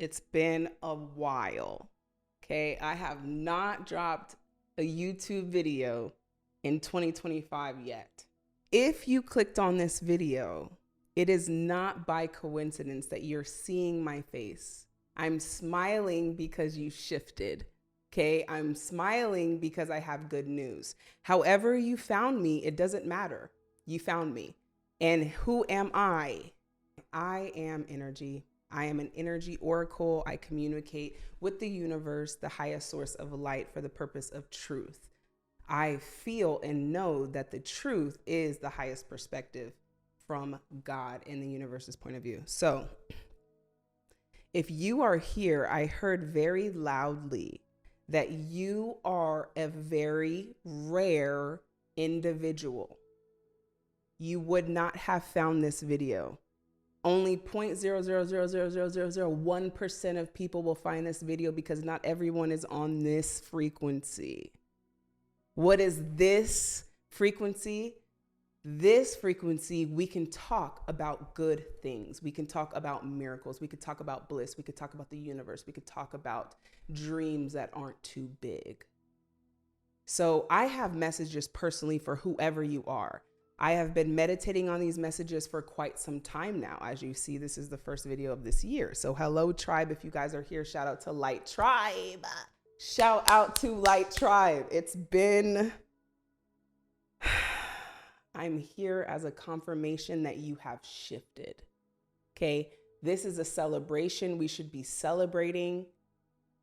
It's been a while. Okay. I have not dropped a YouTube video in 2025 yet. If you clicked on this video, it is not by coincidence that you're seeing my face. I'm smiling because you shifted. Okay. I'm smiling because I have good news. However you found me, it doesn't matter. You found me. And who am I? I am energy. I am an energy oracle. I communicate with the universe, the highest source of light, for the purpose of truth. I feel and know that the truth is the highest perspective from God and the universe's point of view. So if you are here, I heard very loudly that you are a very rare individual. You would not have found this video. Only 0.0000001% of people will find this video because not everyone is on this frequency. What is this frequency? This frequency, we can talk about good things. We can talk about miracles. We could talk about bliss. We could talk about the universe. We could talk about dreams that aren't too big. So I have messages personally for whoever you are. I have been meditating on these messages for quite some time now. As you see, this is the first video of this year. So hello, tribe. If you guys are here, shout out to Light Tribe. Shout out to Light Tribe. It's been... I'm here as a confirmation that you have shifted. Okay. This is a celebration. We should be celebrating.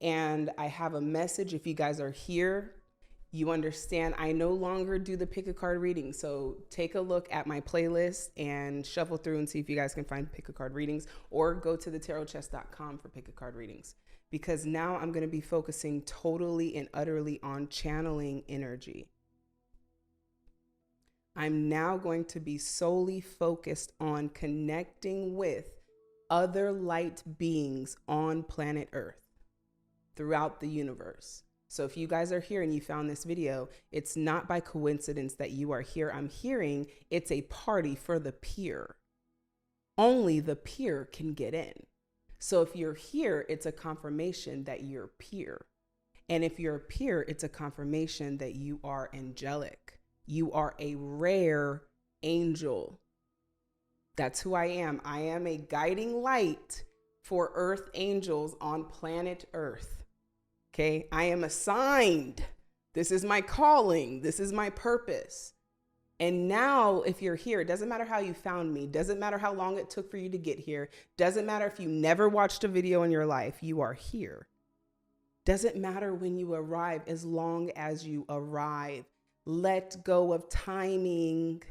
And I have a message. If you guys are here, you understand I no longer do the pick a card reading. So take a look at my playlist and shuffle through and see if you guys can find pick a card readings, or go to thetarotchest.com for pick a card readings, because now I'm going to be focusing totally and utterly on channeling energy. I'm now going to be solely focused on connecting with other light beings on planet Earth throughout the universe. So if you guys are here and you found this video, it's not by coincidence that you are here. I'm hearing it's a party for the peer. Only the peer can get in. So if you're here, it's a confirmation that you're peer. And if you're a peer, it's a confirmation that you are angelic. You are a rare angel. That's who I am. I am a guiding light for earth angels on planet Earth. Okay. I am assigned. This is my calling. This is my purpose. And now if you're here, it doesn't matter how you found me. Doesn't matter how long it took for you to get here. Doesn't matter if you never watched a video in your life. You are here. Doesn't matter when you arrive, as long as you arrive. Let go of timing.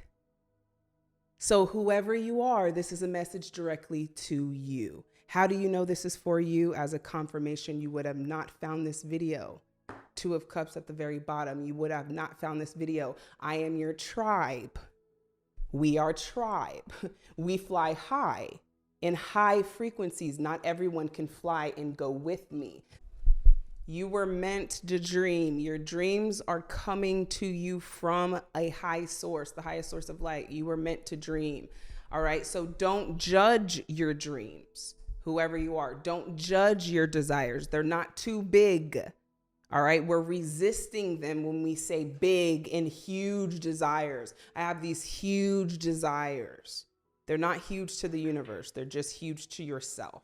So whoever you are, this is a message directly to you. How do you know this is for you? As a confirmation, you would have not found this video. Two of Cups at the very bottom. You would have not found this video. I am your tribe. We are tribe. We fly high in high frequencies. Not everyone can fly and go with me. You were meant to dream. Your dreams are coming to you from a high source, the highest source of light. You were meant to dream. All right. So don't judge your dreams. Whoever you are, don't judge your desires. They're not too big. All right. We're resisting them when we say big and huge desires. I have these huge desires. They're not huge to the universe. They're just huge to yourself.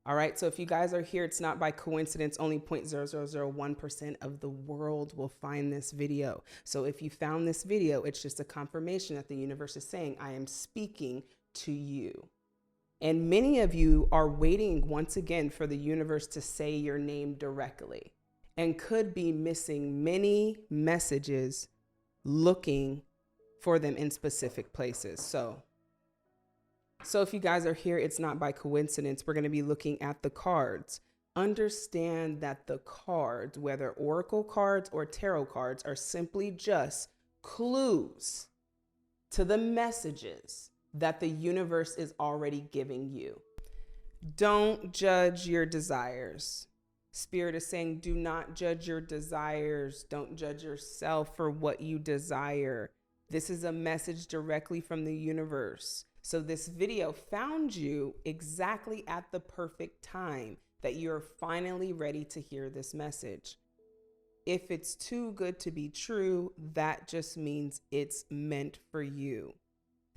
All right. So if you guys are here, it's not by coincidence. Only 0.0001% of the world will find this video. So if you found this video, it's just a confirmation that the universe is saying, I am speaking to you. And many of you are waiting once again for the universe to say your name directly, and could be missing many messages looking for them in specific places. So if you guys are here, it's not by coincidence. We're going to be looking at the cards. Understand that the cards, whether oracle cards or tarot cards, are simply just clues to the messages that the universe is already giving you. Don't judge your desires. Spirit is saying, do not judge your desires. Don't judge yourself for what you desire. This is a message directly from the universe. So this video found you exactly at the perfect time that you're finally ready to hear this message. If it's too good to be true, that just means it's meant for you.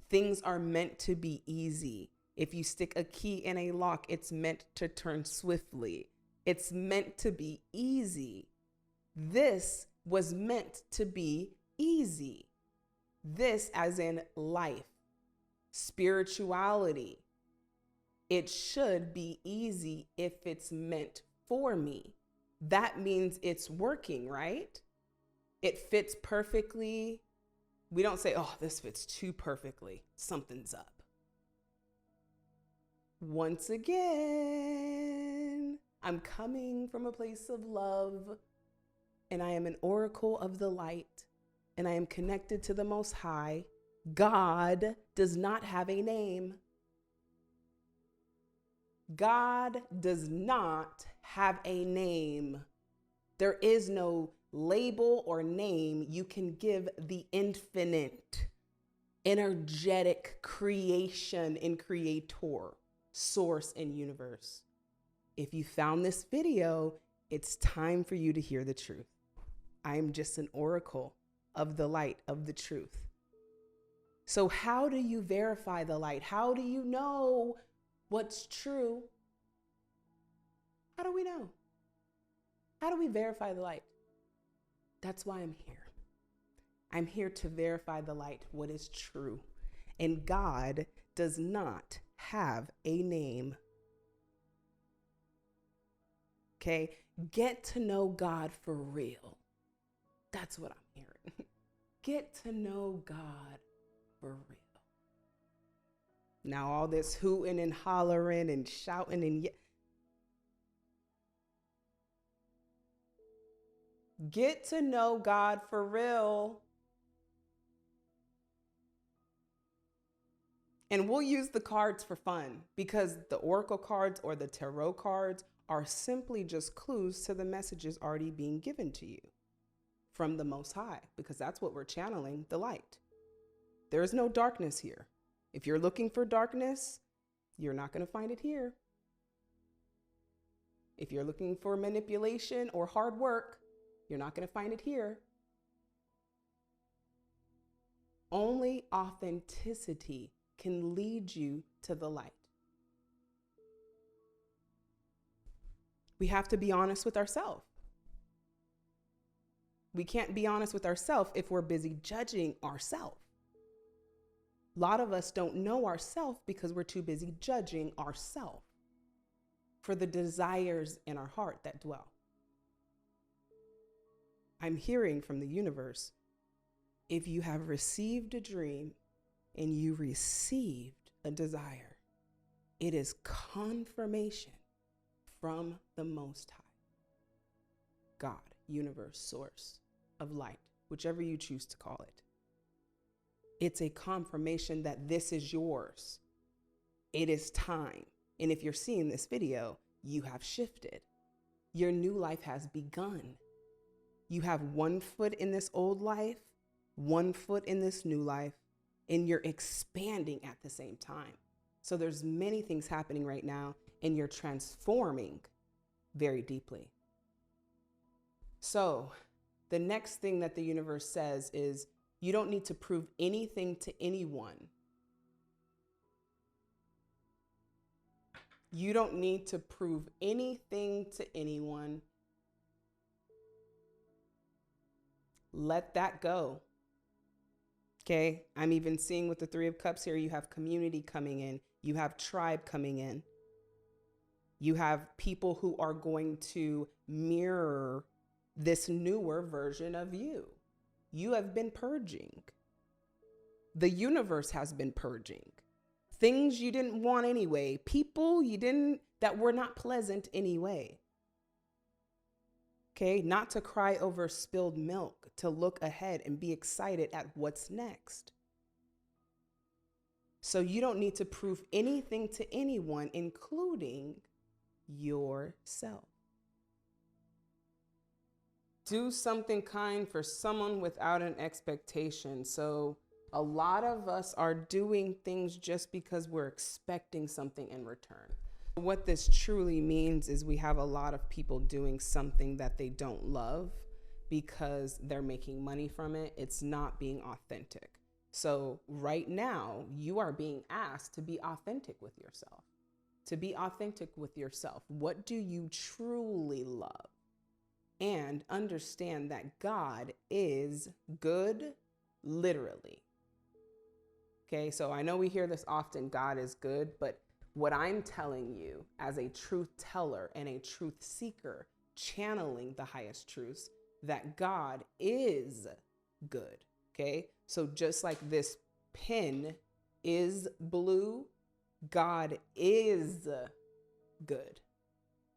Things are meant to be easy. If you stick a key in a lock, it's meant to turn swiftly. It's meant to be easy. This was meant to be easy. This as in life, spirituality. It should be easy if it's meant for me. That means it's working, right? It fits perfectly. We don't say, oh, this fits too perfectly. Something's up. Once again, I'm coming from a place of love, and I am an oracle of the light, and I am connected to the Most High. God does not have a name. God does not have a name. There is no label or name you can give the infinite, energetic creation and creator, source and universe. If you found this video, it's time for you to hear the truth. I am just an oracle of the light, of the truth. So how do you verify the light? How do you know what's true? How do we know? How do we verify the light? That's why I'm here. I'm here to verify the light, what is true. And God does not have a name. Okay? Get to know God for real. That's what I'm hearing. Get to know God for real. Now, all this hooting and hollering and shouting and get to know God for real. And we'll use the cards for fun because the oracle cards or the tarot cards are simply just clues to the messages already being given to you from the Most High, because that's what we're channeling, the light. There is no darkness here. If you're looking for darkness, you're not going to find it here. If you're looking for manipulation or hard work, you're not going to find it here. Only authenticity can lead you to the light. We have to be honest with ourselves. We can't be honest with ourselves if we're busy judging ourselves. A lot of us don't know ourselves because we're too busy judging ourselves for the desires in our heart that dwell. I'm hearing from the universe, if you have received a dream and you received a desire, it is confirmation from the Most High. God, universe, source of light, whichever you choose to call it. It's a confirmation that this is yours. It is time. And if you're seeing this video, you have shifted. Your new life has begun. You have 1 foot in this old life, 1 foot in this new life, and you're expanding at the same time. So there's many things happening right now, and you're transforming very deeply. So the next thing that the universe says is, you don't need to prove anything to anyone. You don't need to prove anything to anyone. Let that go. Okay, I'm even seeing with the 3 of Cups here, you have community coming in. You have tribe coming in. You have people who are going to mirror this newer version of you. You have been purging. The universe has been purging. Things you didn't want anyway. People that were not pleasant anyway. Okay, not to cry over spilled milk, to look ahead and be excited at what's next. So you don't need to prove anything to anyone, including yourself. Do something kind for someone without an expectation. So A lot of us are doing things just because we're expecting something in return. What this truly means is we have a lot of people doing something that they don't love because they're making money from it. It's not being authentic. So right now, you are being asked to be authentic with yourself. To be authentic with yourself. What do you truly love? And understand that God is good, literally. Okay, so I know we hear this often, God is good, but what I'm telling you as a truth teller and a truth seeker, channeling the highest truths, that God is good. Okay, so just like this pen is blue, God is good.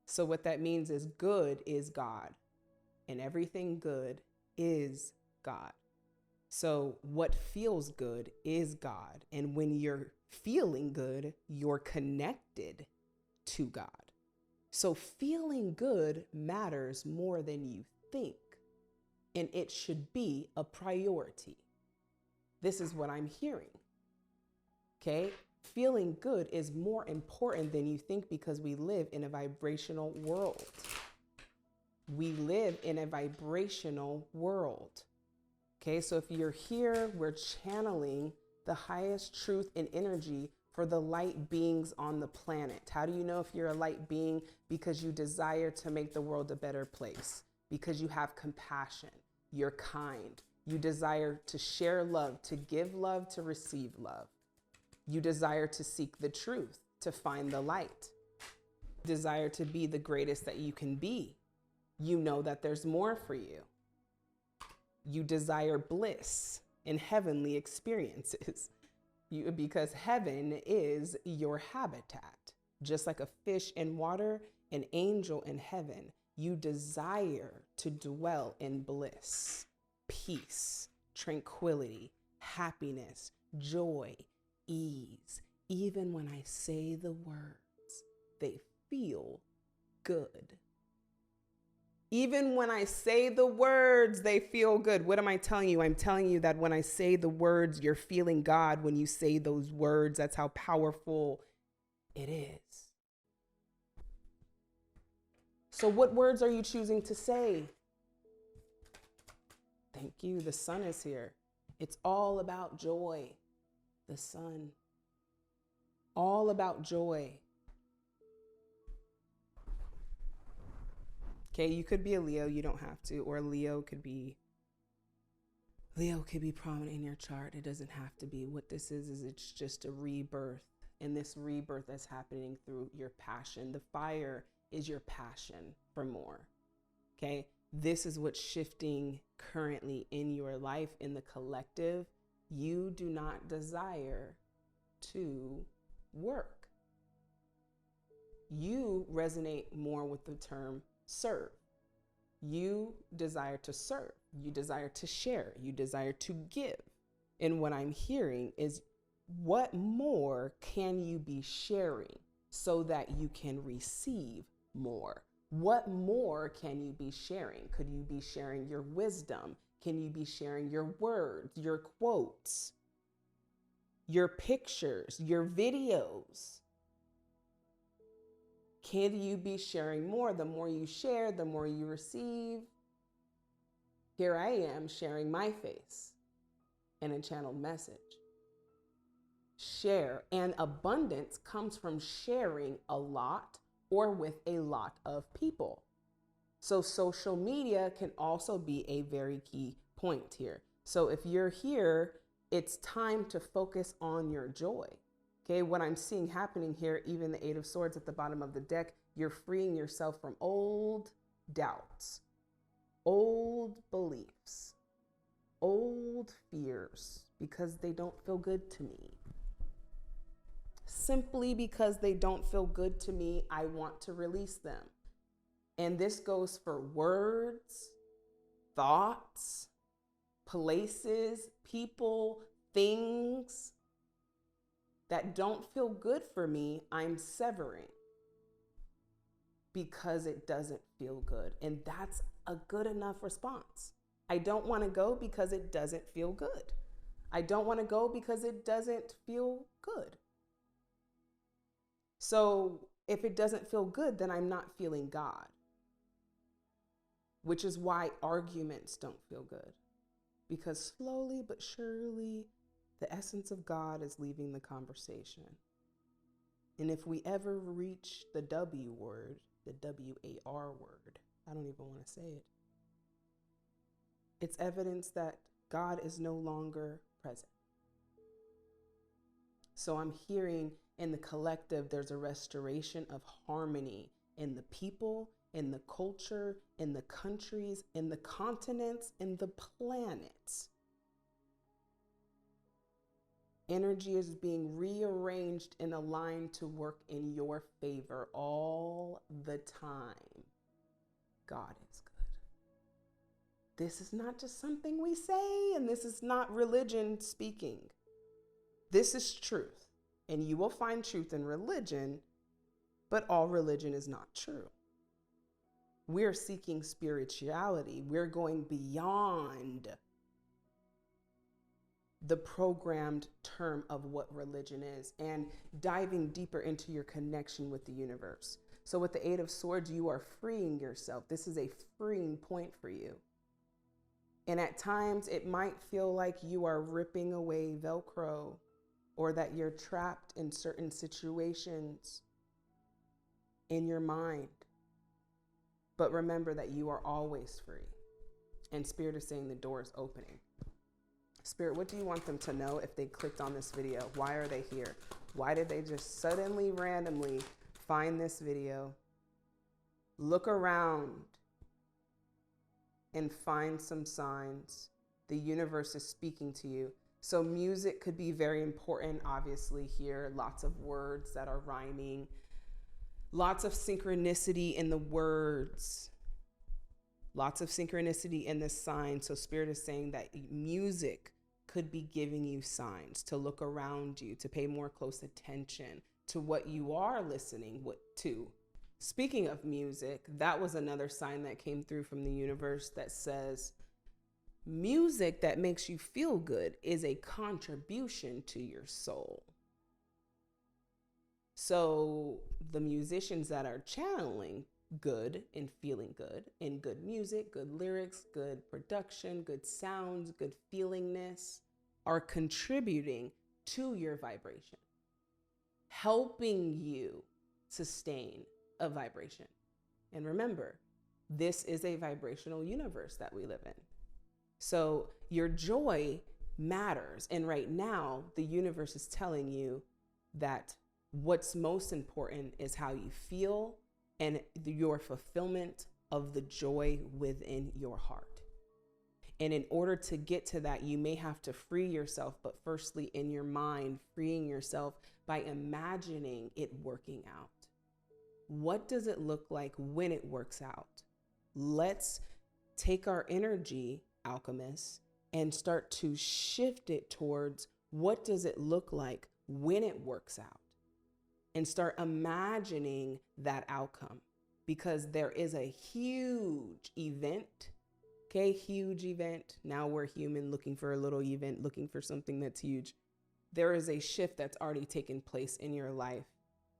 So what that means is good is God, and everything good is God. So what feels good is God. And when you're feeling good, you're connected to God. So feeling good matters more than you think, and it should be a priority. This is what I'm hearing. Okay? Feeling good is more important than you think because we live in a vibrational world. We live in a vibrational world. Okay, so if you're here, we're channeling the highest truth and energy for the light beings on the planet. How do you know if you're a light being? Because you desire to make the world a better place, because you have compassion, you're kind, you desire to share love, to give love, to receive love. You desire to seek the truth, to find the light. Desire to be the greatest that you can be. You know that there's more for you. You desire bliss and heavenly experiences because heaven is your habitat. Just like a fish in water, an angel in heaven, you desire to dwell in bliss, peace, tranquility, happiness, joy, ease. Even when I say the words, they feel good. Even when I say the words, they feel good. What am I telling you? I'm telling you that when I say the words, you're feeling God when you say those words. That's how powerful it is. So what words are you choosing to say? Thank you. The sun is here. It's all about joy. The sun. All about joy. Okay, you could be a Leo, you don't have to, or Leo could be prominent in your chart. It doesn't have to be. What this is it's just a rebirth, and this rebirth is happening through your passion. The fire is your passion for more. Okay, this is what's shifting currently in your life, in the collective. You do not desire to work. You resonate more with the term serve. You desire to serve. You desire to share. You desire to give. And what I'm hearing is, what more can you be sharing so that you can receive more? What more can you be sharing? Could you be sharing your wisdom? Can you be sharing your words, your quotes, your pictures, your videos? Can you be sharing more? The more you share, the more you receive. Here I am sharing my face and a channeled message. Share, and abundance comes from sharing a lot or with a lot of people. So social media can also be a very key point here. So if you're here, it's time to focus on your joy. Okay, what I'm seeing happening here, even the Eight of Swords at the bottom of the deck, you're freeing yourself from old doubts, old beliefs, old fears, because they don't feel good to me. Simply because they don't feel good to me, I want to release them. And this goes for words, thoughts, places, people, things that don't feel good for me. I'm severing because it doesn't feel good. And that's a good enough response. I don't want to go because it doesn't feel good. I don't want to go because it doesn't feel good. So if it doesn't feel good, then I'm not feeling God, which is why arguments don't feel good, because slowly but surely the essence of God is leaving the conversation. And if we ever reach the W word, the WAR word, I don't even want to say it, it's evidence that God is no longer present. So I'm hearing in the collective, there's a restoration of harmony in the people, in the culture, in the countries, in the continents, in the planets. Energy is being rearranged and aligned to work in your favor all the time. God is good. This is not just something we say, and this is not religion speaking. This is truth, and you will find truth in religion, but all religion is not true. We're seeking spirituality. We're going beyond the programmed term of what religion is and diving deeper into your connection with the universe. So with the 8 of Swords, you are freeing yourself. This is a freeing point for you. And at times it might feel like you are ripping away Velcro, or that you're trapped in certain situations in your mind. But remember that you are always free. And Spirit is saying the door is opening. Spirit, what do you want them to know if they clicked on this video? Why are they here? Why did they just suddenly, randomly find this video? Look around and find some signs. The universe is speaking to you. So music could be very important, obviously, here. Lots of words that are rhyming. Lots of synchronicity in the words. Lots of synchronicity in the signs. So Spirit is saying that music could be giving you signs to look around you, to pay more close attention to what you are listening to. Speaking of music, that was another sign that came through from the universe that says, music that makes you feel good is a contribution to your soul. So the musicians that are channeling good and feeling good in good music, good lyrics, good production, good sounds, good feelingness are contributing to your vibration, helping you sustain a vibration. And remember, this is a vibrational universe that we live in. So your joy matters. And right now, the universe is telling you that what's most important is how you feel and your fulfillment of the joy within your heart. And in order to get to that, you may have to free yourself, but firstly in your mind, freeing yourself by imagining it working out. What does it look like when it works out? Let's take our energy, alchemists, and start to shift it towards what does it look like when it works out, and start imagining that outcome, because there is a huge event. Okay, huge event. Now we're human looking for a little event, looking for something that's huge. There is a shift that's already taken place in your life,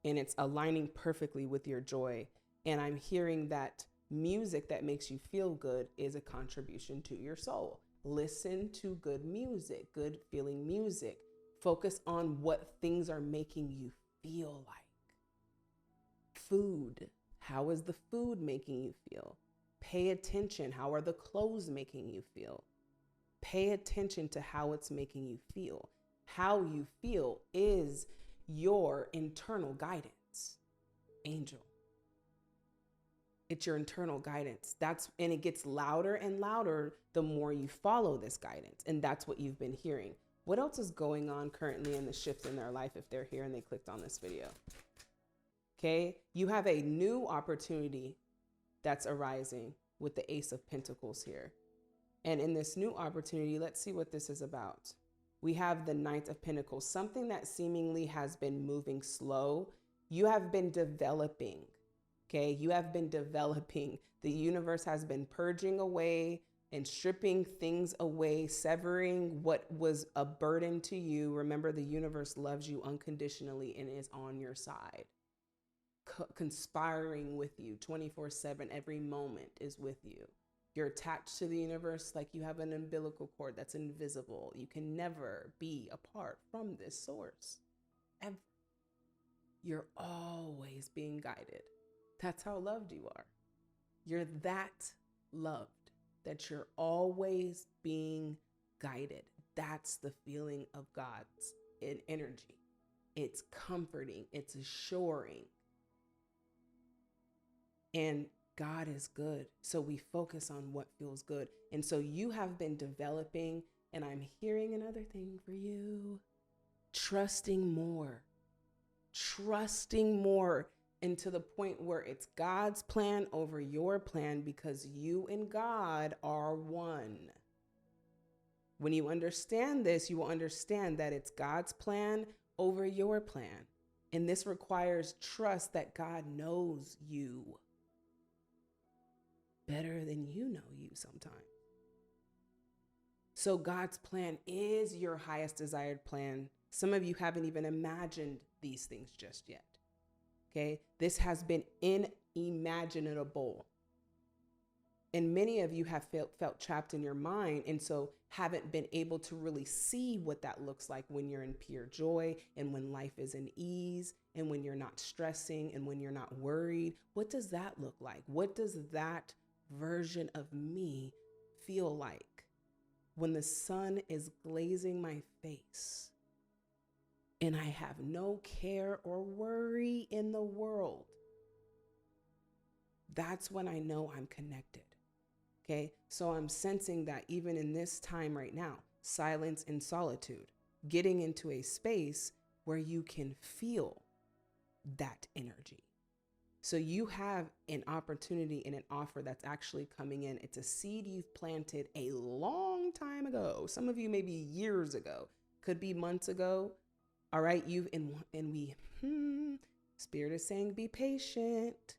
and it's aligning perfectly with your joy. And I'm hearing that music that makes you feel good is a contribution to your soul. Listen to good music, good feeling music. Focus on what things are making you feel like. Food. How is the food making you feel? Pay attention. How are the clothes making you feel? Pay attention to how it's making you feel. How you feel is your internal guidance, angel. It's your internal guidance. And it gets louder and louder the more you follow this guidance. And that's what you've been hearing. What else is going on currently in the shift in their life if they're here and they clicked on this video? Okay, you have a new opportunity that's arising with the Ace of Pentacles here. And in this new opportunity, let's see what this is about. We have the Knight of Pentacles, something that seemingly has been moving slow. You have been developing, okay? You have been developing. The universe has been purging away and stripping things away, severing what was a burden to you. Remember, the universe loves you unconditionally and is on your side, conspiring with you 24/7. Every moment is with you. You're attached to the universe like you have an umbilical cord that's invisible. You can never be apart from this source, ever. You're always being guided. That's how loved you are. You're that loved that you're always being guided. That's the feeling of God's energy. It's comforting, it's assuring. And God is good. So we focus on what feels good. And so you have been developing, and I'm hearing another thing for you, trusting more, and to the point where it's God's plan over your plan, because you and God are one. When you understand this, you will understand that it's God's plan over your plan. And this requires trust that God knows you better than you know you sometimes. So God's plan is your highest desired plan. Some of you haven't even imagined these things just yet. Okay, this has been unimaginable. And many of you have felt trapped in your mind, and so haven't been able to really see what that looks like when you're in pure joy, and when life is in ease, and when you're not stressing, and when you're not worried. What does that look like? What does that version of me feel like when the sun is glazing my face and I have no care or worry in the world? That's when I know I'm connected. Okay, so I'm sensing that even in this time right now, silence and solitude, getting into a space where you can feel that energy. So you have an opportunity and an offer that's actually coming in. It's a seed you've planted a long time ago. Some of you maybe years ago, could be months ago. All right, Spirit is saying be patient.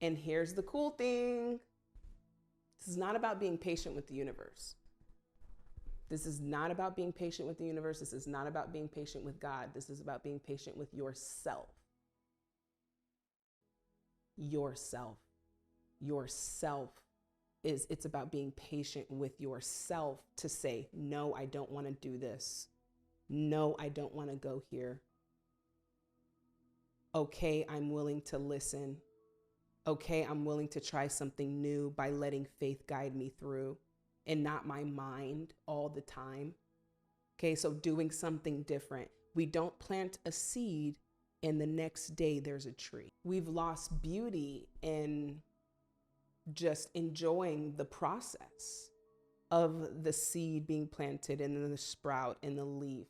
And here's the cool thing. This is not about being patient with the universe. This is not about being patient with the universe. This is not about being patient with God. This is about being patient with yourself. It's about being patient with yourself to say, no, I don't want to do this. No, I don't want to go here. Okay, I'm willing to listen. Okay, I'm willing to try something new by letting faith guide me through and not my mind all the time. Okay, so doing something different. We don't plant a seed and the next day there's a tree. We've lost beauty in just enjoying the process of the seed being planted and then the sprout and the leaf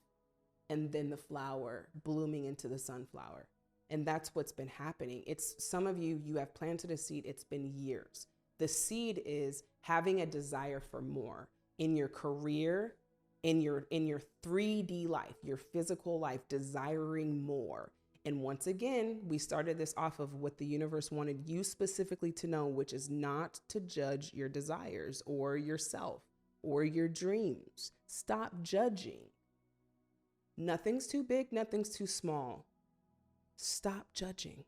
and then the flower blooming into the sunflower. And that's what's been happening. It's some of you have planted a seed. It's been years. The seed is having a desire for more in your career, in your 3D life, your physical life, desiring more. And once again, we started this off of what the universe wanted you specifically to know, which is not to judge your desires or yourself or your dreams. Stop judging. Nothing's too big, nothing's too small. Stop judging.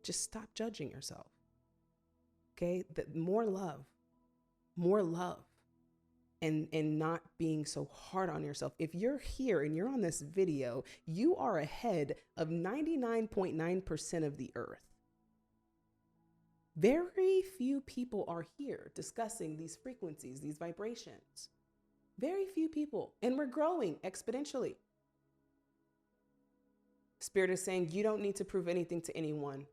Just stop judging yourself. Okay? More love, and not being so hard on yourself. If you're here and you're on this video, you are ahead of 99.9% of the earth. Very few people are here discussing these frequencies, these vibrations. Very few people, and we're growing exponentially. Spirit is saying you don't need to prove anything to anyone,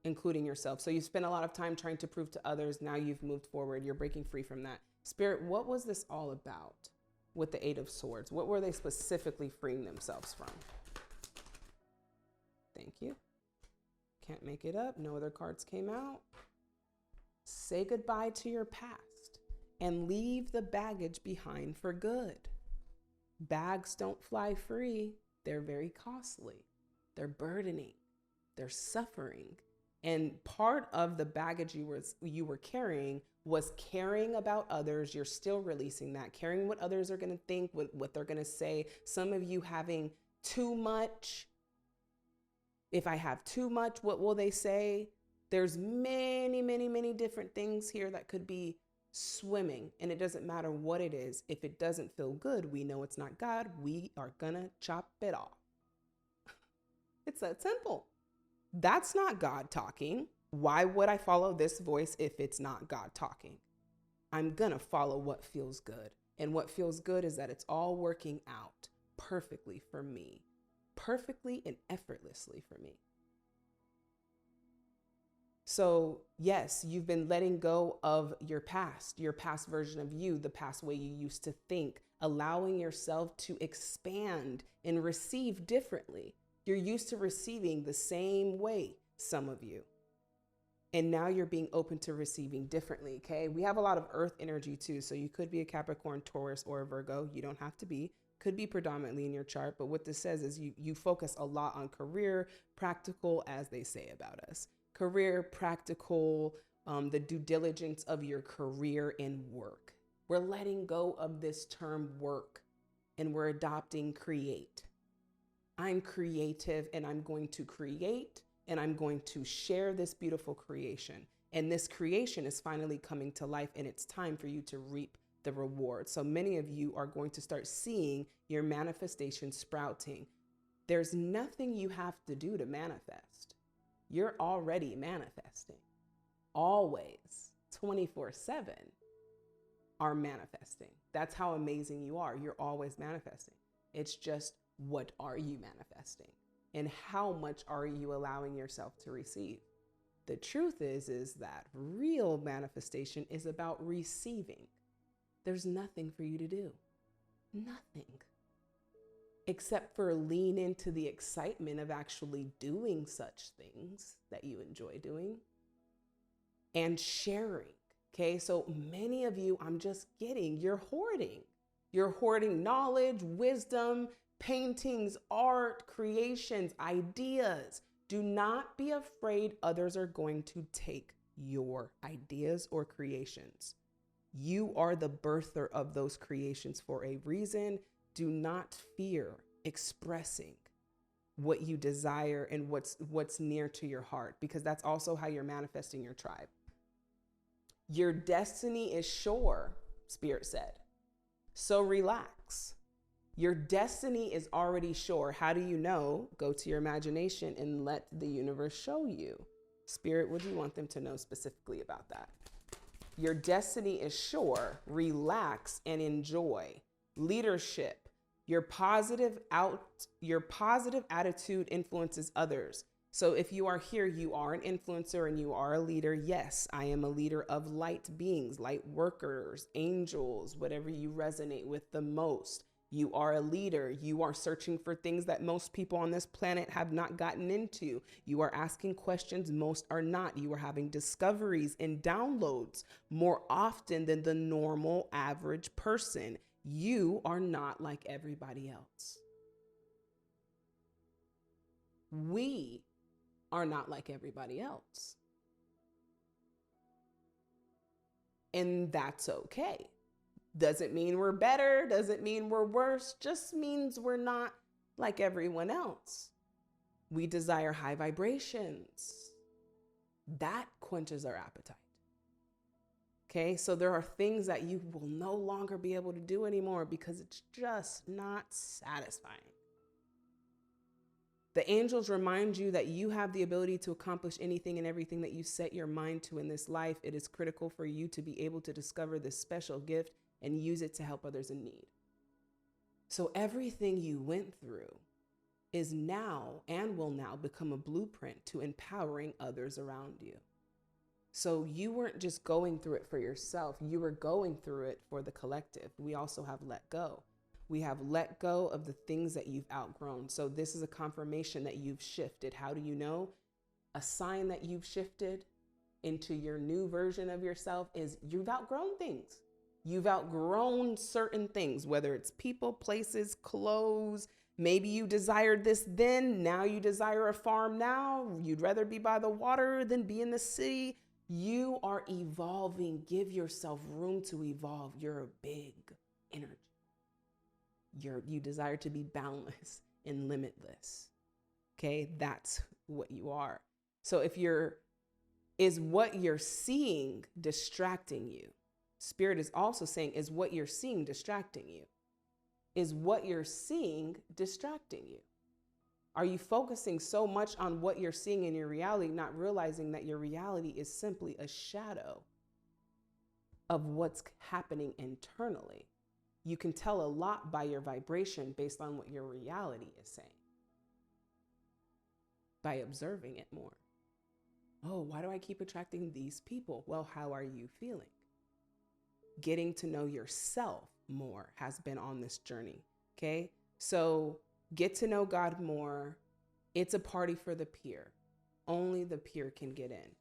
including yourself. So you spent a lot of time trying to prove to others. Now you've moved forward. You're breaking free from that. Spirit, what was this all about with the Eight of Swords? What were they specifically freeing themselves from? Thank you. Can't make it up. No other cards came out. Say goodbye to your past and leave the baggage behind for good. Bags don't fly free. They're very costly. They're burdening. They're suffering. And part of the baggage you were carrying was caring about others. You're still releasing that, caring what others are going to think, what they're going to say. Some of you having too much. If I have too much, what will they say? There's many, many, many different things here that could be swimming, and it doesn't matter what it is. If it doesn't feel good, we know it's not God. We are gonna chop it off. It's that simple. That's not God talking. Why would I follow this voice if it's not God talking? I'm gonna follow what feels good. And what feels good is that it's all working out perfectly for me, perfectly and effortlessly for me. So yes, you've been letting go of your past version of you, the past way you used to think, allowing yourself to expand and receive differently. You're used to receiving the same way, some of you. And now you're being open to receiving differently, okay? We have a lot of earth energy too. So you could be a Capricorn, Taurus, or a Virgo. You don't have to be. Could be predominantly in your chart. But what this says is you focus a lot on career, practical, as they say about us. Career, practical, the due diligence of your career and work. We're letting go of this term work and we're adopting create. I'm creative and I'm going to create and I'm going to share this beautiful creation. And this creation is finally coming to life and it's time for you to reap the reward. So many of you are going to start seeing your manifestation sprouting. There's nothing you have to do to manifest. You're already manifesting. Always, 24/7 are manifesting. That's how amazing you are. You're always manifesting. It's just, what are you manifesting? And how much are you allowing yourself to receive? The truth is that real manifestation is about receiving. There's nothing for you to do. Nothing. Except for lean into the excitement of actually doing such things that you enjoy doing and sharing. Okay, so many of you, I'm just getting, you're hoarding. You're hoarding knowledge, wisdom, paintings, art, creations, ideas. Do not be afraid others are going to take your ideas or creations. You are the birther of those creations for a reason. Do not fear expressing what you desire and what's near to your heart, because that's also how you're manifesting your tribe. Your destiny is sure, Spirit said. So relax. Your destiny is already sure. How do you know? Go to your imagination and let the universe show you. Spirit, what do you want them to know specifically about that? Your destiny is sure. Relax and enjoy. Leadership. Your positive attitude influences others. So if you are here, you are an influencer and you are a leader. Yes, I am a leader of light beings, light workers, angels, whatever you resonate with the most. You are a leader. You are searching for things that most people on this planet have not gotten into. You are asking questions most are not. You are having discoveries and downloads more often than the normal average person. You are not like everybody else. We are not like everybody else. And that's okay. Doesn't mean we're better, doesn't mean we're worse, just means we're not like everyone else. We desire high vibrations. That quenches our appetite. Okay, so there are things that you will no longer be able to do anymore because it's just not satisfying. The angels remind you that you have the ability to accomplish anything and everything that you set your mind to in this life. It is critical for you to be able to discover this special gift and use it to help others in need. So everything you went through is now and will now become a blueprint to empowering others around you. So you weren't just going through it for yourself. You were going through it for the collective. We also have let go. We have let go of the things that you've outgrown. So this is a confirmation that you've shifted. How do you know? A sign that you've shifted into your new version of yourself is you've outgrown things. You've outgrown certain things, whether it's people, places, clothes, Maybe you desired this then, now you desire a farm now. You'd rather be by the water than be in the city. You are evolving. Give yourself room to evolve. You're a big energy. You desire to be boundless and limitless. Okay, that's what you are. So is what you're seeing distracting you? Spirit is also saying, is what you're seeing distracting you? Is what you're seeing distracting you? Are you focusing so much on what you're seeing in your reality, not realizing that your reality is simply a shadow of what's happening internally? You can tell a lot by your vibration based on what your reality is saying, by observing it more. Oh, why do I keep attracting these people? Well, how are you feeling? Getting to know yourself more has been on this journey. Okay. So get to know God more. It's a party for the peer. Only the peer can get in.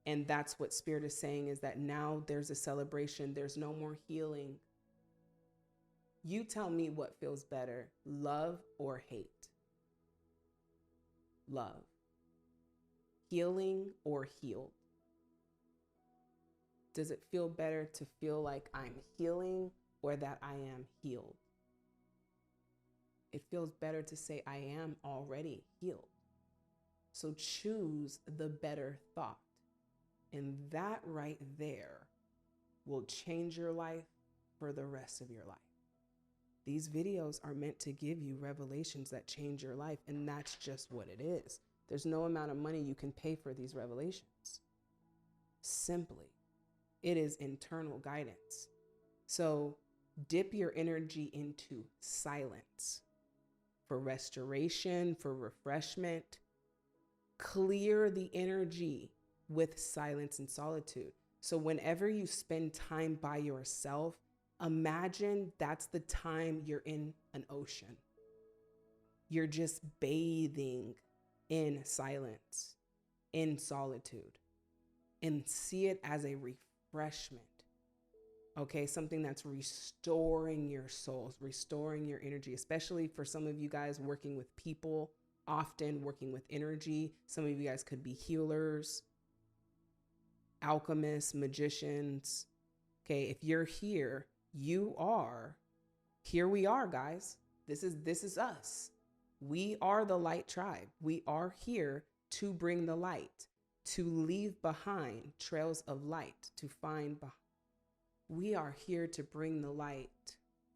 And that's what Spirit is saying, is that now there's a celebration. There's no more healing. You tell me what feels better, love or hate? Love. Healing or healed? Does it feel better to feel like I'm healing or that I am healed? It feels better to say I am already healed. So choose the better thought. And that right there will change your life for the rest of your life. These videos are meant to give you revelations that change your life, and that's just what it is. There's no amount of money you can pay for these revelations. Simply, it is internal guidance. So dip your energy into silence for restoration, for refreshment. Clear the energy with silence and solitude. So whenever you spend time by yourself, imagine that's the time you're in an ocean. You're just bathing in silence, in solitude, and see it as a refreshment. Okay, something that's restoring your souls, restoring your energy, especially for some of you guys working with people, often working with energy. Some of you guys could be healers, alchemists, magicians. Okay, if you're here, here we are, guys. This is us. We are the light tribe. We are here to bring the light, to leave behind trails of light, to find behind. We are here to bring the light,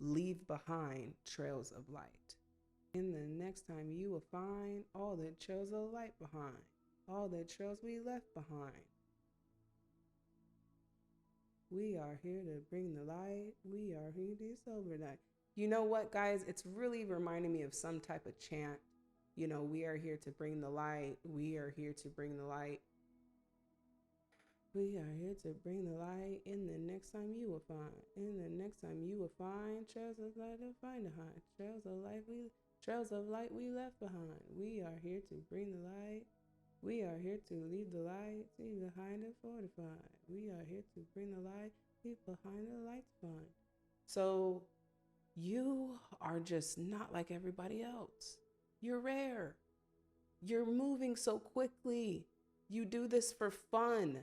leave behind trails of light. And the next time you will find all the trails of light behind, all the trails we left behind. We are here to bring the light. We are here to silver night. You know what, guys? It's really reminding me of some type of chant. You know, we are here to bring the light. We are here to bring the light. We are here to bring the light. In the next time you will find. In the next time you will find trails of light to find behind. Trails of light we left behind. We are here to bring the light. We are here to leave the light, leave behind and fortify. We are here to bring the light, leave behind the lights behind. So you are just not like everybody else. You're rare. You're moving so quickly. You do this for fun.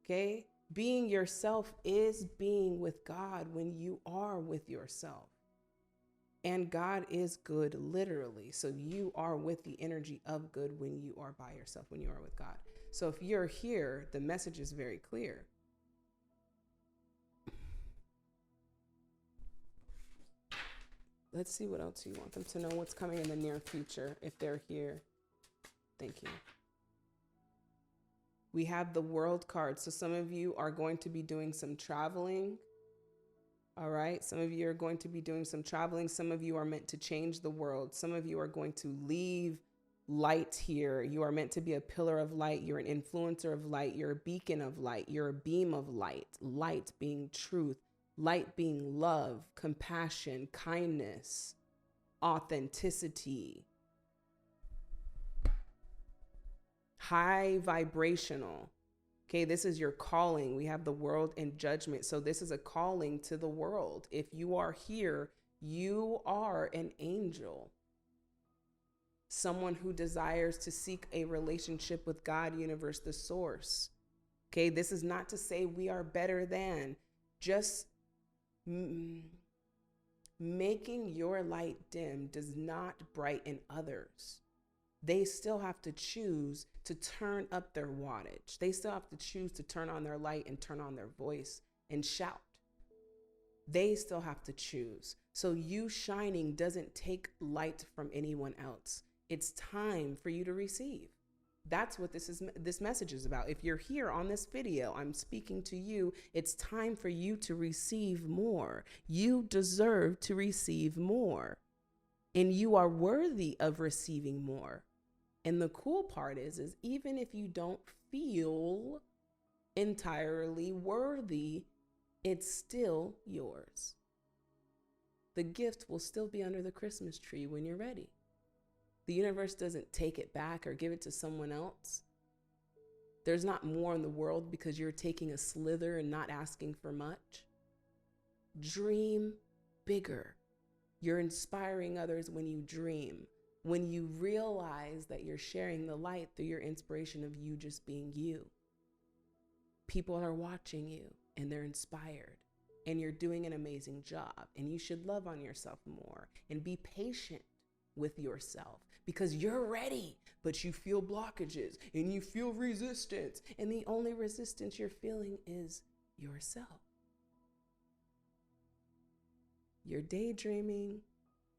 Okay? Being yourself is being with God when you are with yourself. And God is good, literally. So you are with the energy of good when you are by yourself, when you are with God. So if you're here, the message is very clear. Let's see what else you want them to know, what's coming in the near future if they're here. Thank you. We have the world card. So some of you are going to be doing some traveling. All right. Some of you are going to be doing some traveling. Some of you are meant to change the world. Some of you are going to leave light here. You are meant to be a pillar of light. You're an influencer of light. You're a beacon of light. You're a beam of light. Light being truth. Light being love, compassion, kindness, authenticity. High vibrational. Okay, this is your calling. We have the world and judgment. So this is a calling to the world. If you are here, you are an angel. someone who desires to seek a relationship with God, universe, the source. Okay, this is not to say we are better than, just making your light dim does not brighten others. They still have to choose to turn up their wattage. They still have to choose to turn on their light and turn on their voice and shout. They still have to choose. So you shining doesn't take light from anyone else. It's time for you to receive. That's what this message is about. If you're here on this video, I'm speaking to you. It's time for you to receive more. You deserve to receive more. And you are worthy of receiving more. And the cool part is even if you don't feel entirely worthy, it's still yours. The gift will still be under the Christmas tree when you're ready. The universe doesn't take it back or give it to someone else. There's not more in the world because you're taking a slither and not asking for much. Dream bigger. You're inspiring others when you dream, when you realize that you're sharing the light through your inspiration of you just being you. People are watching you and they're inspired, and you're doing an amazing job, and you should love on yourself more and be patient with yourself because you're ready, but you feel blockages and you feel resistance, and the only resistance you're feeling is yourself. You're daydreaming,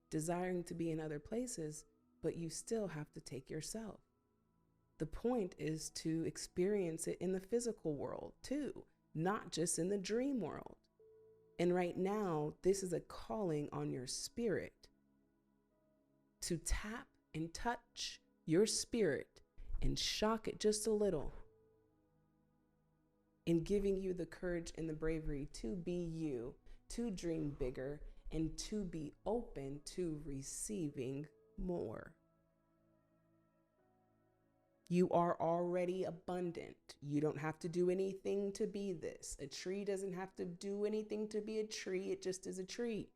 desiring to be in other places, but you still have to take yourself. The point is to experience it in the physical world too, not just in the dream world. And right now, this is a calling on your spirit to tap and touch your spirit and shock it just a little, in giving you the courage and the bravery to be you, to dream bigger, and to be open to receiving more. You are already abundant. You don't have to do anything to be this. A tree doesn't have to do anything to be a tree. It just is a tree.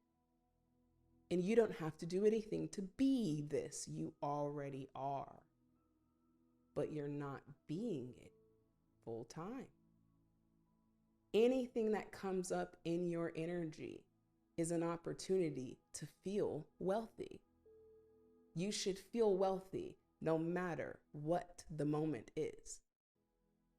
And you don't have to do anything to be this. You already are. But you're not being it full time. Anything that comes up in your energy is an opportunity to feel wealthy. You should feel wealthy no matter what the moment is.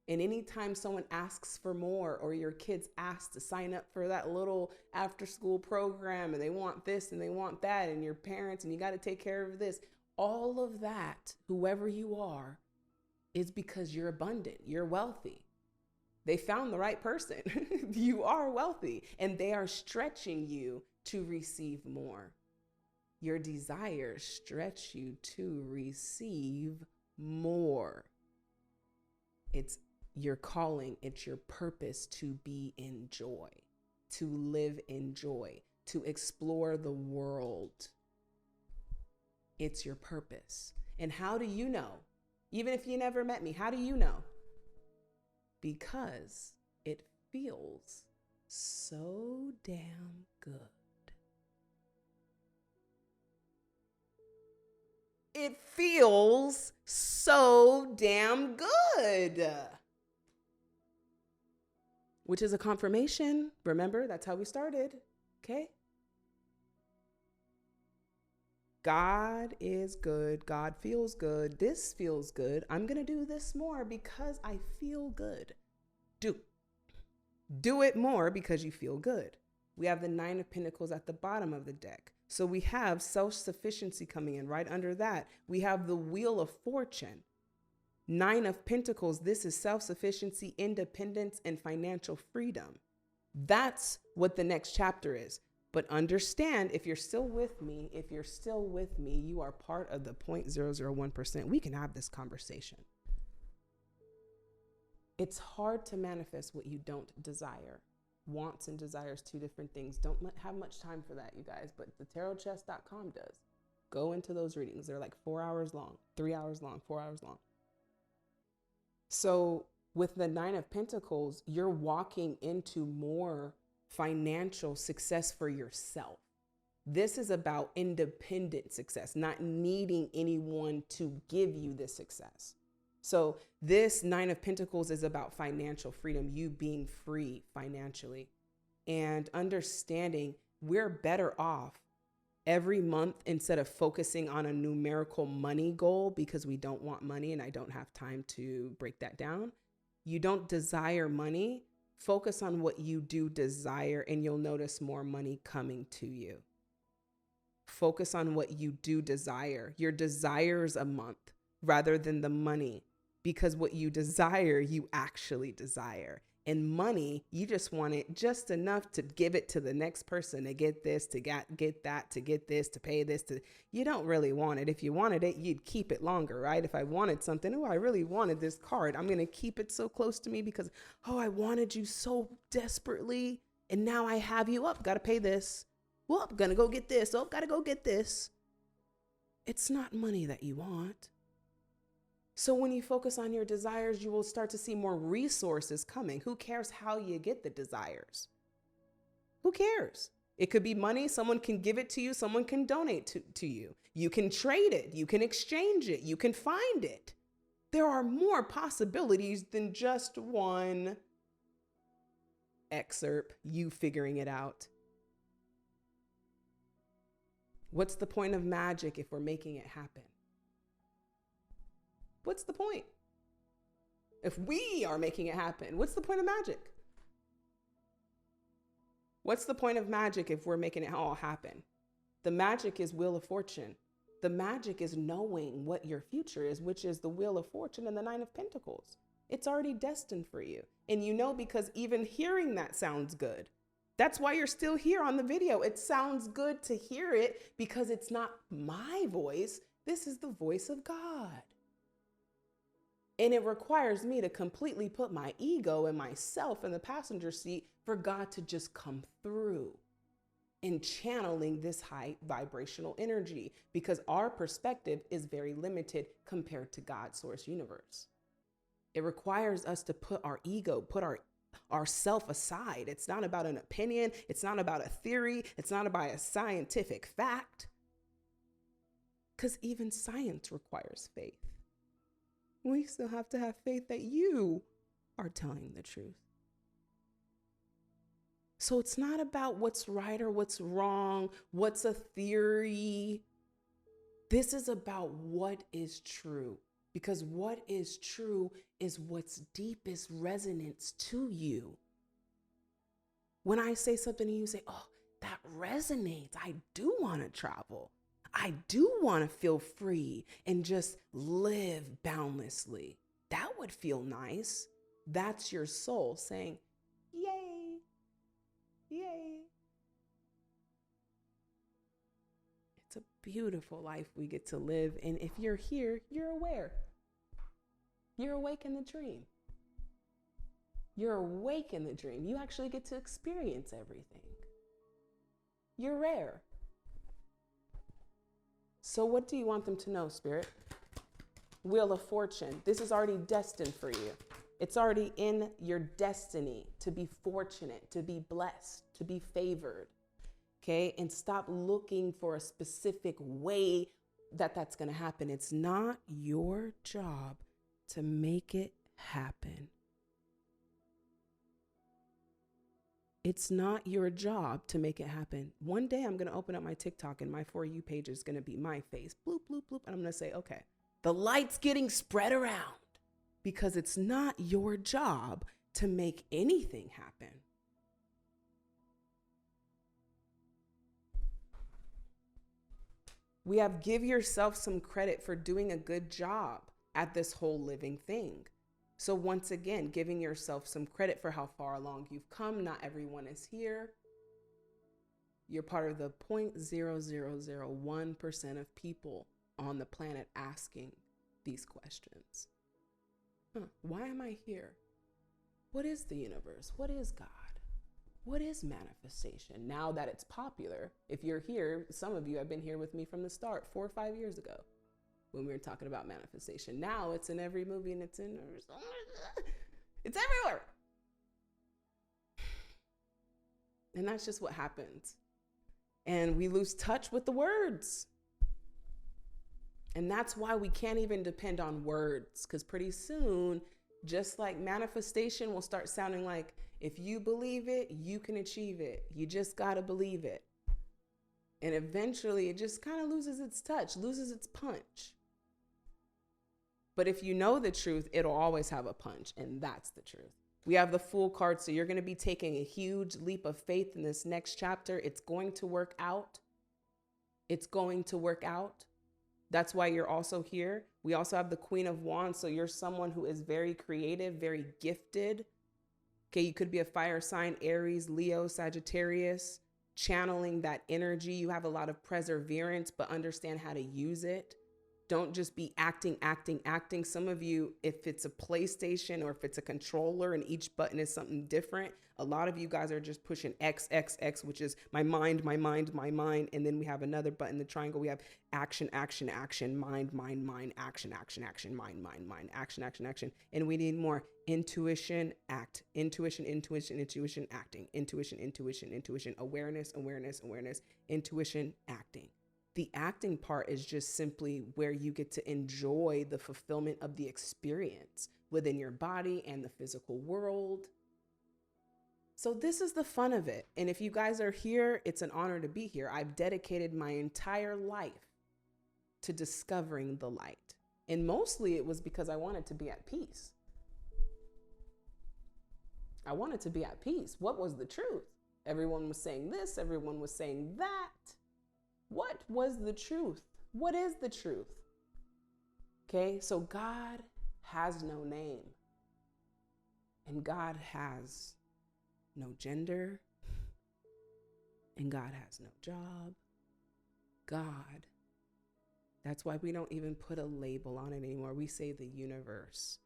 And anytime someone asks for more, or your kids ask to sign up for that little after school program, and they want this and they want that, and your parents, and you got to take care of this, all of that, whoever you are, is because you're abundant, you're wealthy. They found the right person. You are wealthy, and they are stretching you to receive more. Your desires stretch you to receive more. It's your calling, it's your purpose to be in joy, to live in joy, to explore the world. It's your purpose. And how do you know? Even if you never met me, how do you know? Because it feels so damn good. It feels so damn good. Which is a confirmation. Remember, that's how we started. Okay? God is good. God feels good. This feels good. I'm going to do this more because I feel good. Do it more because you feel good. We have the 9 of Pentacles at the bottom of the deck. So we have self-sufficiency coming in right under that. We have the Wheel of Fortune. 9 of Pentacles, this is self-sufficiency, independence, and financial freedom. That's what the next chapter is. But understand, if you're still with me, you are part of the 0.001%. We can have this conversation. It's hard to manifest what you don't desire. Wants and desires, 2 different things. Don't have much time for that, you guys, but the tarotchest.com does. Go into those readings. They're like 4 hours long, 3 hours long, 4 hours long. So with the 9 of Pentacles, you're walking into more financial success for yourself. This is about independent success, not needing anyone to give you the success. So this Nine of Pentacles is about financial freedom, you being free financially, and understanding we're better off every month instead of focusing on a numerical money goal because we don't want money, and I don't have time to break that down. You don't desire money. Focus on what you do desire, and you'll notice more money coming to you. Focus on what you do desire, your desires a month rather than the money, because what you desire, you actually desire. And money, you just want it just enough to give it to the next person, to get this, to get that, to get this, to pay this. You don't really want it. If you wanted it, you'd keep it longer, right? If I wanted something, I really wanted this card, I'm going to keep it so close to me because, I wanted you so desperately. And now I have you up, got to pay this. Well, I'm going to go get this. Oh, got to go get this. It's not money that you want. So when you focus on your desires, you will start to see more resources coming. Who cares how you get the desires? Who cares? It could be money. Someone can give it to you. Someone can donate to you. You can trade it. You can exchange it. You can find it. There are more possibilities than just one excerpt, you figuring it out. What's the point of magic if we're making it happen? What's the point? If we are making it happen, what's the point of magic? What's the point of magic if we're making it all happen? The magic is Wheel of Fortune. The magic is knowing what your future is, which is the Wheel of Fortune and the Nine of Pentacles. It's already destined for you. And you know, because even hearing that sounds good. That's why you're still here on the video. It sounds good to hear it because it's not my voice. This is the voice of God. And it requires me to completely put my ego and myself in the passenger seat for God to just come through in channeling this high vibrational energy, because our perspective is very limited compared to God's source universe. It requires us to put our ego, put our self aside. It's not about an opinion. It's not about a theory. It's not about a scientific fact. Because even science requires faith. We still have to have faith that you are telling the truth. So it's not about what's right or what's wrong, what's a theory. This is about what is true. Because what is true is what's deepest resonance to you. When I say something and you say, oh, that resonates. I do want to travel. I do want to feel free and just live boundlessly. That would feel nice. That's your soul saying, yay, yay. It's a beautiful life we get to live. And if you're here, you're aware. You're awake in the dream. You're awake in the dream. You actually get to experience everything. You're rare. So what do you want them to know, Spirit? Wheel of Fortune. This is already destined for you. It's already in your destiny to be fortunate, to be blessed, to be favored. Okay? And stop looking for a specific way that's going to happen. It's not your job to make it happen. It's not your job to make it happen. One day I'm going to open up my TikTok and my For You page is going to be my face. Bloop, bloop, bloop. And I'm going to say, okay, the light's getting spread around, because it's not your job to make anything happen. We have give yourself some credit for doing a good job at this whole living thing. So once again, giving yourself some credit for how far along you've come. Not everyone is here. You're part of the 0.0001% of people on the planet asking these questions. Why am I here? What is the universe? What is God? What is manifestation? Now that it's popular, if you're here, some of you have been here with me from the start, 4 or 5 years ago, when we were talking about manifestation. Now it's in every movie and it's everywhere. And that's just what happens. and we lose touch with the words. And that's why we can't even depend on words, because pretty soon, just like manifestation will start sounding like, if you believe it, you can achieve it. You just got to believe it. And eventually it just kind of loses its touch, loses its punch. But if you know the truth, it'll always have a punch. And that's the truth. We have the Fool card. So you're going to be taking a huge leap of faith in this next chapter. It's going to work out. It's going to work out. That's why you're also here. We also have the Queen of Wands. So you're someone who is very creative, very gifted. Okay, you could be a fire sign, Aries, Leo, Sagittarius, channeling that energy. You have a lot of perseverance, but understand how to use it. Don't just be acting. Some of you, if it's a PlayStation or if it's a controller and each button is something different, a lot of you guys are just pushing X, which is my mind. And then we have another button, the triangle. We have action, mind, action, mind, action. And we need more intuition, act, intuition, acting, intuition, awareness, intuition, acting. The acting part is just simply where you get to enjoy the fulfillment of the experience within your body and the physical world. So this is the fun of it. And if you guys are here, it's an honor to be here. I've dedicated my entire life to discovering the light. And mostly it was because I wanted to be at peace. I wanted to be at peace. What was the truth? Everyone was saying this, everyone was saying that. What was the truth? What is the truth? Okay, so God has no name, and God has no gender, and God has no job. God. That's why we don't even put a label on it anymore. We say the universe.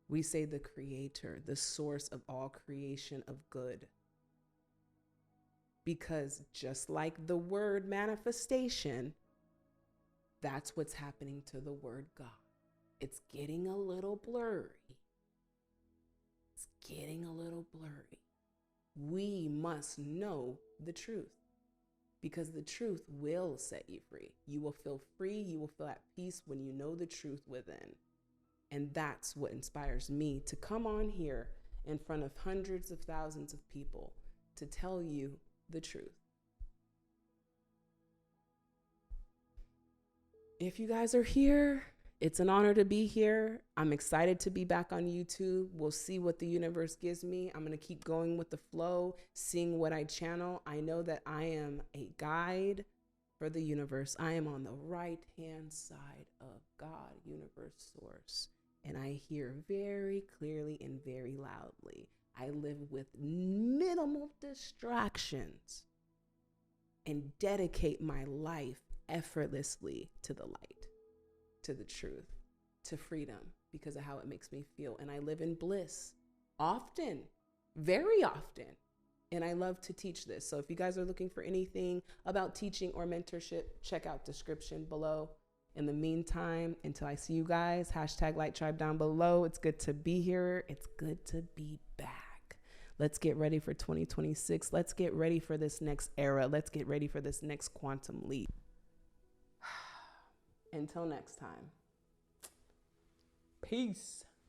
We say the creator, the source of all creation of good. Because just like the word manifestation, that's what's happening to the word God. It's getting a little blurry. We must know the truth, because the truth will set you free. You will feel free. You will feel at peace when you know the truth within. And that's what inspires me to come on here in front of hundreds of thousands of people to tell you the truth. If you guys are here, it's an honor to be here. I'm excited to be back on YouTube. We'll see what the universe gives me. I'm going to keep going with the flow, seeing what I channel. I know that I am a guide for the universe. I am on the right-hand side of God, universe, source. And I hear very clearly and very loudly. I live with minimal distractions and dedicate my life effortlessly to the light, to the truth, to freedom, because of how it makes me feel. And I live in bliss often, very often. And I love to teach this. So if you guys are looking for anything about teaching or mentorship, check out description below. In the meantime, until I see you guys, #LightTribe down below. It's good to be here. It's good to be back. Let's get ready for 2026. Let's get ready for this next era. Let's get ready for this next quantum leap. Until next time. Peace.